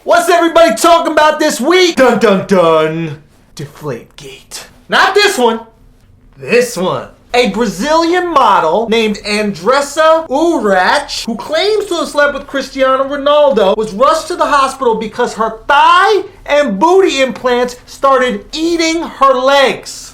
What's everybody talking about this week? Dun dun dun. Deflategate. Not this one. This one. A Brazilian model named Andressa Urach, who claims to have slept with Cristiano Ronaldo, was rushed to the hospital because her thigh and booty implants started eating her legs.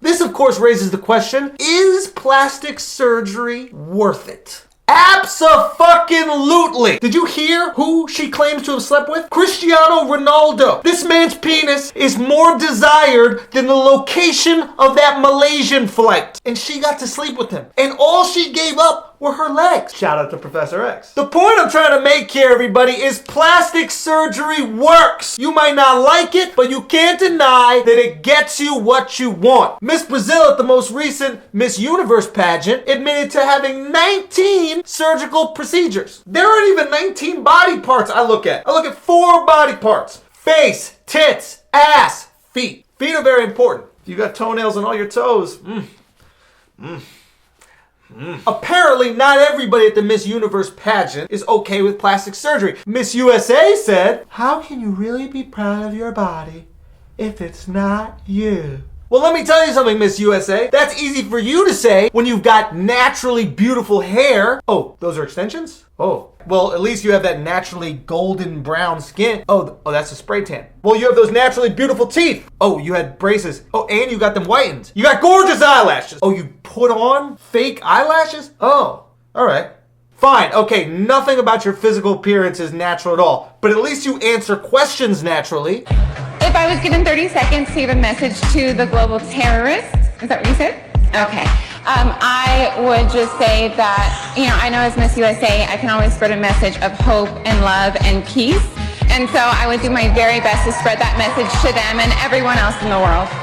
This, of course, raises the question, is plastic surgery worth it? Abso-fucking-lutely. Did you hear who she claims to have slept with? Cristiano Ronaldo. This man's penis is more desired than the location of that Malaysian flight. And she got to sleep with him. And all she gave up were her legs. Shout out to Professor X. The point I'm trying to make here, everybody, is plastic surgery works. You might not like it, but you can't deny that it gets you what you want. Miss Brazil at the most recent Miss Universe pageant admitted to having 19 surgical procedures. There aren't even 19 body parts I look at. I look at 4 body parts. Face, tits, ass, feet. Feet are very important. You got toenails on all your toes. Apparently, not everybody at the Miss Universe pageant is okay with plastic surgery. Miss USA said, "How can you really be proud of your body if it's not you?" Well, let me tell you something, Miss USA. That's easy for you to say when you've got naturally beautiful hair. Oh, those are extensions? Oh, well, at least you have that naturally golden brown skin. Oh, that's a spray tan. Well, you have those naturally beautiful teeth. Oh, you had braces. Oh, and you got them whitened. You got gorgeous eyelashes. Oh, you put on fake eyelashes? Oh, all right. Fine, okay, nothing about your physical appearance is natural at all, but at least you answer questions naturally. If I was given 30 seconds to give a message to the global terrorists, is that what you said? Okay. I would just say that, I know as Miss USA, I can always spread a message of hope and love and peace. And so I would do my very best to spread that message to them and everyone else in the world. Okay.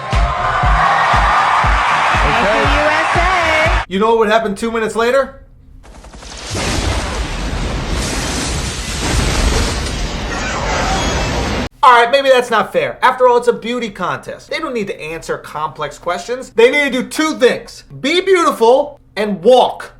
Thank you, USA. You know what would happen 2 minutes later? Alright, maybe that's not fair. After all, it's a beauty contest. They don't need to answer complex questions. They need to do 2 things. Be beautiful and walk.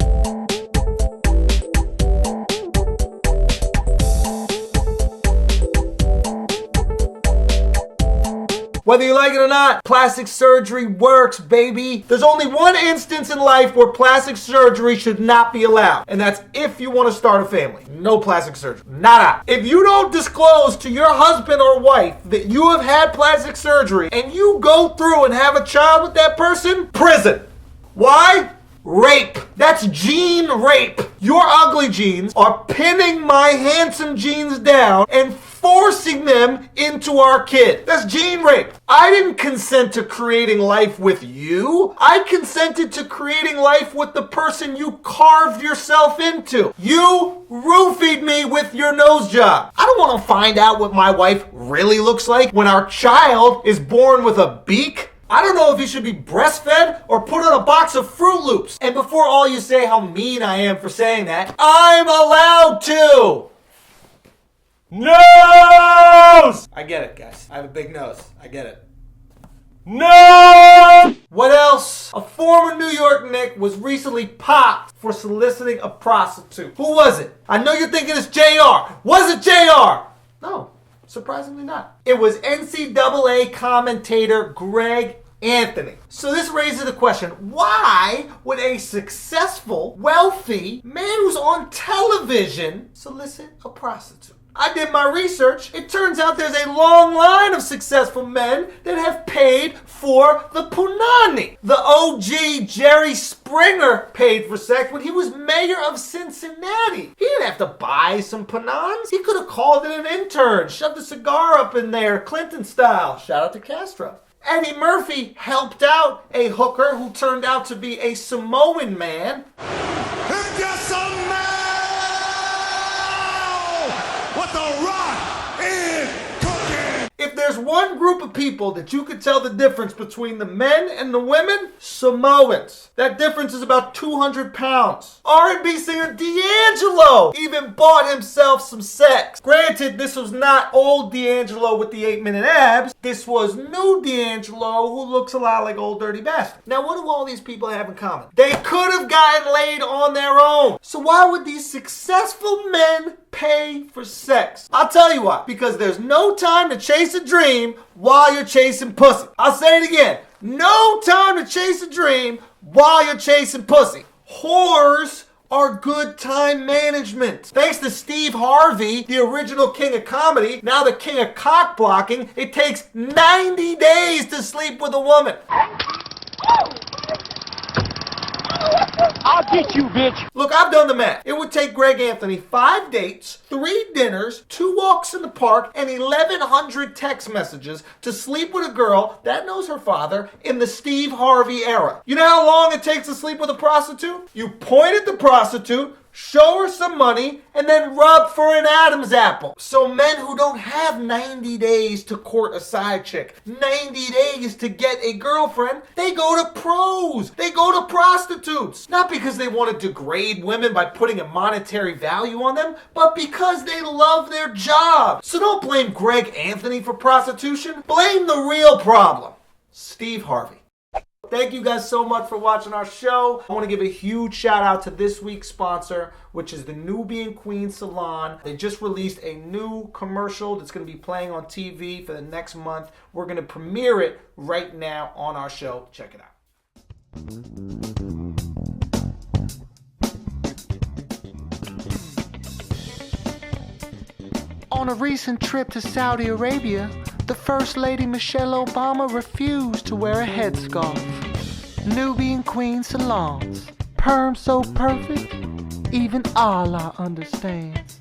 Whether you like it or not, plastic surgery works, baby. There's only one instance in life where plastic surgery should not be allowed, and that's if you want to start a family. No plastic surgery. Nada. If you don't disclose to your husband or wife that you have had plastic surgery and you go through and have a child with that person, prison. Why? Rape. That's gene rape. Your ugly genes are pinning my handsome genes down and forcing them into our kid. That's gene rape. I didn't consent to creating life with you. I consented to creating life with the person you carved yourself into. You roofied me with your nose job. I don't want to find out what my wife really looks like when our child is born with a beak. I don't know if he should be breastfed or put on a box of Fruit Loops. And before all you say how mean I am for saying that, I'm allowed to. Nose! I get it, guys. I have a big nose. I get it. No! What else? A former New York Knick was recently popped for soliciting a prostitute. Who was it? I know you're thinking it's JR. Was it JR? No, surprisingly not. It was NCAA commentator Greg Anthony. So this raises the question, why would a successful, wealthy man who's on television solicit a prostitute? I did my research. It turns out there's a long line of successful men that have paid for the punani. The OG Jerry Springer paid for sex when he was mayor of Cincinnati. He didn't have to buy some punans. He could have called it an intern, shoved a cigar up in there, Clinton style. Shout out to Castro. Eddie Murphy helped out a hooker who turned out to be a Samoan man. What the Rock is cooking! If there's one group of people that you could tell the difference between the men and the women, Samoans. That difference is about 200 pounds. R&B singer D'Angelo even bought himself some sex. Granted, this was not old D'Angelo with the 8-minute abs. This was new D'Angelo who looks a lot like Old Dirty Bastard. Now, what do all these people have in common? They could have gotten laid on their own. So why would these successful men pay for sex. I'll tell you why. Because there's no time to chase a dream while you're chasing pussy. I'll say it again. No time to chase a dream while you're chasing pussy. Whores are good time management. Thanks to Steve Harvey, the original king of comedy, now the king of cock blocking, it takes 90 days to sleep with a woman. I'll get you, bitch. Look, I've done the math. It would take Greg Anthony 5 dates, 3 dinners, 2 walks in the park, and 1,100 text messages to sleep with a girl that knows her father in the Steve Harvey era. You know how long it takes to sleep with a prostitute? You point at the prostitute, show her some money, and then rub for an Adam's apple. So men who don't have 90 days to court a side chick, 90 days to get a girlfriend, they go to pros. They go to prostitutes. Not because they want to degrade women by putting a monetary value on them, but because they love their job. So don't blame Greg Anthony for prostitution. Blame the real problem. Steve Harvey. Thank you guys so much for watching our show. I want to give a huge shout out to this week's sponsor, which is the Nubian Queen Salon. They just released a new commercial that's going to be playing on TV for the next month. We're going to premiere it right now on our show. Check it out. On a recent trip to Saudi Arabia, the First Lady Michelle Obama refused to wear a headscarf. Nubian Queen Salons. Perm so perfect, even Allah understands.